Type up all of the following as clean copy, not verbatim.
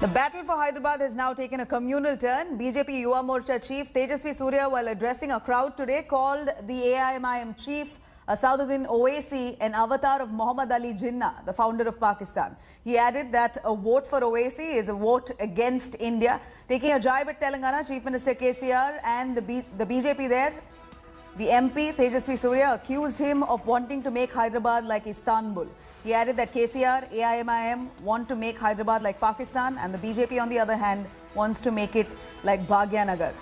The battle for Hyderabad has now taken a communal turn. BJP Yuva Morcha chief Tejasvi Surya, while addressing a crowd today, called the AIMIM chief Asaduddin Owaisi an avatar of Muhammad Ali Jinnah, the founder of Pakistan. He added that a vote for Owaisi is a vote against India. Taking a jibe at Telangana, Chief Minister KCR and the BJP there, the MP Tejasvi Surya accused him of wanting to make Hyderabad like Istanbul. He added that KCR, AIMIM want to make Hyderabad like Pakistan, and the BJP on the other hand wants to make it like Bhagyanagar,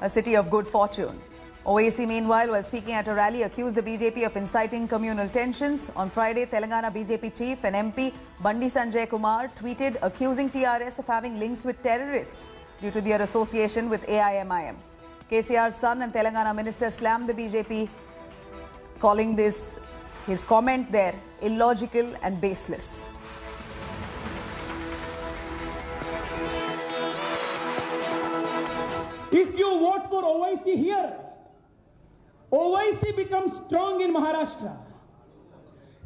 a city of good fortune. Owaisi meanwhile, while speaking at a rally, accused the BJP of inciting communal tensions. On Friday, Telangana BJP chief and MP Bandi Sanjay Kumar tweeted accusing TRS of having links with terrorists due to their association with AIMIM. KCR's son and Telangana minister slammed the BJP, calling his comment there illogical and baseless. If you vote for Owaisi here, Owaisi becomes strong in Maharashtra.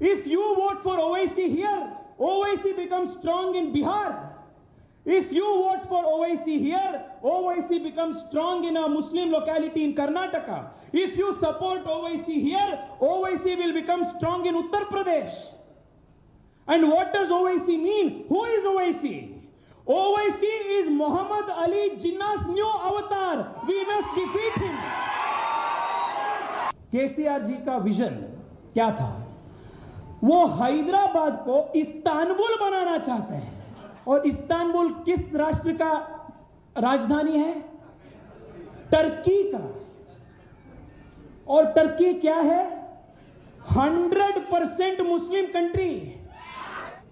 If you vote for Owaisi here, Owaisi becomes strong in Bihar. If you vote for Owaisi here, Owaisi becomes strong in a Muslim locality in Karnataka. If you support Owaisi here, Owaisi will become strong in Uttar Pradesh. And what does Owaisi mean? Who is Owaisi? Owaisi is Muhammad Ali Jinnah's new avatar. We must defeat him. KCR जी का vision क्या था? वो हैदराबाद को Istanbul बनाना चाहते हैं. और Istanbul किस राष्ट्र का राजधानी है? टर्की का. और टर्की क्या है? 100% Muslim country.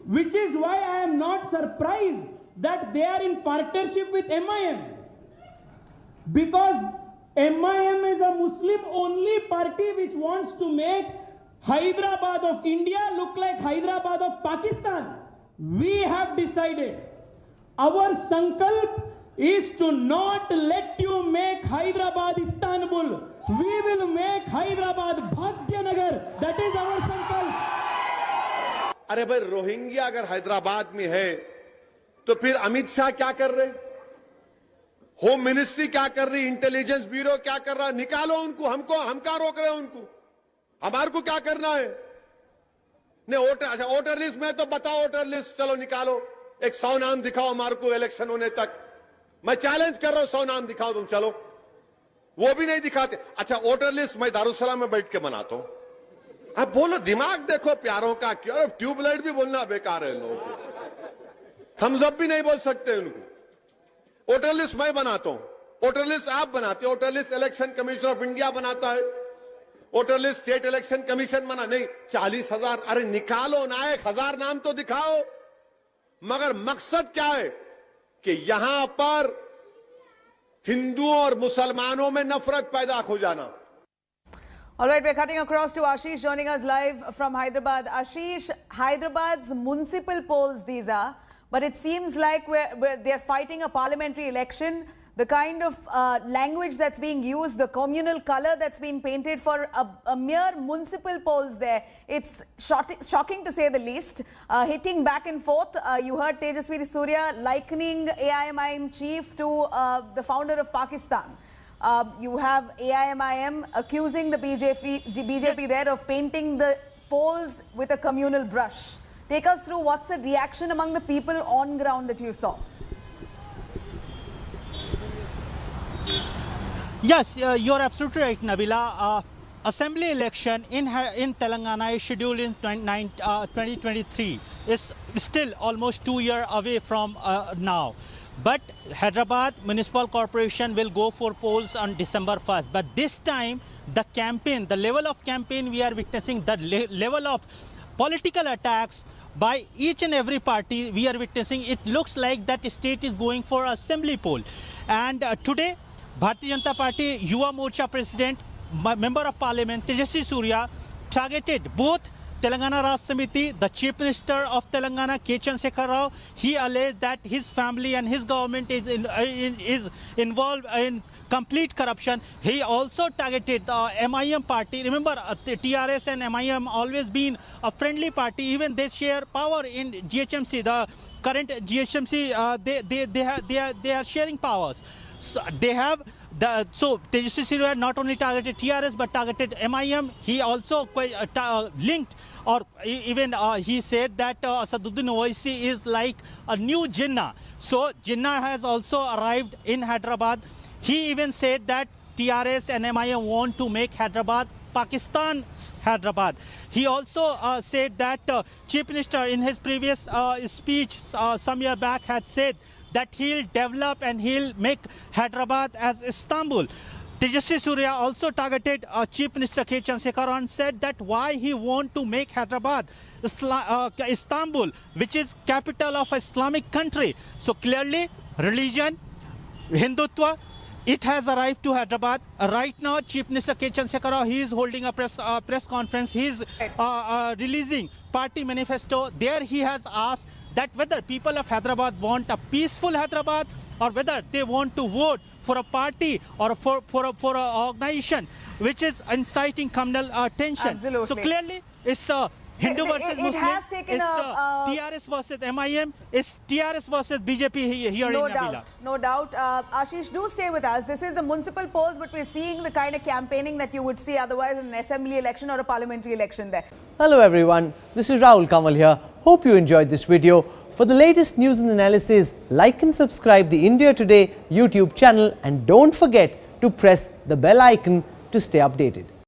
Which is why I am not surprised that they are in partnership with MIM. Because MIM is a Muslim-only party which wants to make Hyderabad of India look like Hyderabad of Pakistan. We have decided our sankalp is to not let you make Hyderabad Istanbul. We will make Hyderabad Bhagyanagar. That is our sankalp. अरे भाई, Rohingya अगर हैदराबाद में है तो फिर अमित शाह क्या कर रहे? होम मिनिस्ट्री क्या कर रही? इंटेलिजेंस ब्यूरो क्या कर रहा? निकालो उनको. हम क्या रोक रहे हैं उनको? हमारे को क्या करना है? नहीं, वोटर लिस्ट में तो बताओ. वोटर लिस्ट चलो निकालो. एक 100 नाम दिखाओ हमारे को इलेक्शन होने तक. मैं चैलेंज कर रहा हूं, 100 नाम दिखाओ तुम. चलो, वो भी नहीं दिखाते. अच्छा, वोटर लिस्ट मैं दारुसलाम में बैठ के बनाता हूं. अब बोलो, दिमाग देखो प्यारों का. क्यों ट्यूबलाइट भी बोलना बेकार है लोगों को. थम्स अप भी नहीं बोल सकते उनको. वोटर लिस्ट मैं बनाता हूं. वोटर लिस्ट आप बनाते हो. Voter list election commission of India बनाता है. Voter list state election commission बना. नहीं, 40,000. अरे निकालो ना, 1,000 नाम तो दिखाओ. मगर मकसद क्या है कि यहां पर हिंदुओं और मुसलमानों में नफरत पैदा हो जाना. All right, we're cutting across to Ashish joining us live from Hyderabad. Ashish, Hyderabad's municipal polls these are, but it seems like they're fighting a parliamentary election. The kind of language that's being used, the communal color that's been painted for a mere municipal polls there, it's shocking to say the least. Hitting back and forth, you heard Tejasvi Surya likening AIMIM chief to the founder of Pakistan. You have AIMIM accusing the BJP there of painting the polls with a communal brush. Take us through what's the reaction among the people on ground that you saw. Yes, you're absolutely right, Nabila. Assembly election in Telangana is scheduled in 2023. It's still almost 2 years away from now. But Hyderabad Municipal Corporation will go for polls on December 1st. But this time, the campaign, the level of campaign we are witnessing, the level of political attacks by each and every party we are witnessing, it looks like that state is going for assembly poll. And today, Bharatiya Janata Party Yuva Morcha President, Member of Parliament Tejasvi Surya targeted both Telangana Rashtra Samiti, the Chief Minister of Telangana, K. Chandrasekhar Rao, he alleged that his family and his government is involved in complete corruption. He also targeted the MIM party. Remember, TRS and MIM always been a friendly party. Even they share power in GHMC. The current GHMC, they are sharing powers. So they have so Tejasvi Surya not only targeted TRS but targeted MIM. He also linked, or even he said that Asaduddin Owaisi is like a new Jinnah. So Jinnah has also arrived in Hyderabad. He even said that TRS and MIM want to make Hyderabad Pakistan's Hyderabad. He also said that Chief Minister in his previous speech some year back had said that he'll develop and he'll make Hyderabad as Istanbul. Tejasvi Surya also targeted Chief Minister K. Chandrasekhar Rao and said that why he want to make Hyderabad Istanbul, which is capital of Islamic country. So clearly, religion, Hindutva, it has arrived to Hyderabad. Right now, Chief Minister K. Chandrasekhar Rao, he is holding a press conference. He is releasing party manifesto. There he has asked that whether people of Hyderabad want a peaceful Hyderabad or whether they want to vote for a party or for an organization which is inciting communal tension. Absolutely. So clearly, it's Hindu versus Muslim. It has taken it's TRS versus MIM. It's TRS versus BJP here no in doubt, Nabila. no doubt. Ashish, do stay with us. This is the municipal polls, but we're seeing the kind of campaigning that you would see otherwise in an assembly election or a parliamentary election there. Hello everyone, this is Rahul Kamal here. Hope you enjoyed this video. For the latest news and analysis, like and subscribe the India Today YouTube channel and don't forget to press the bell icon to stay updated.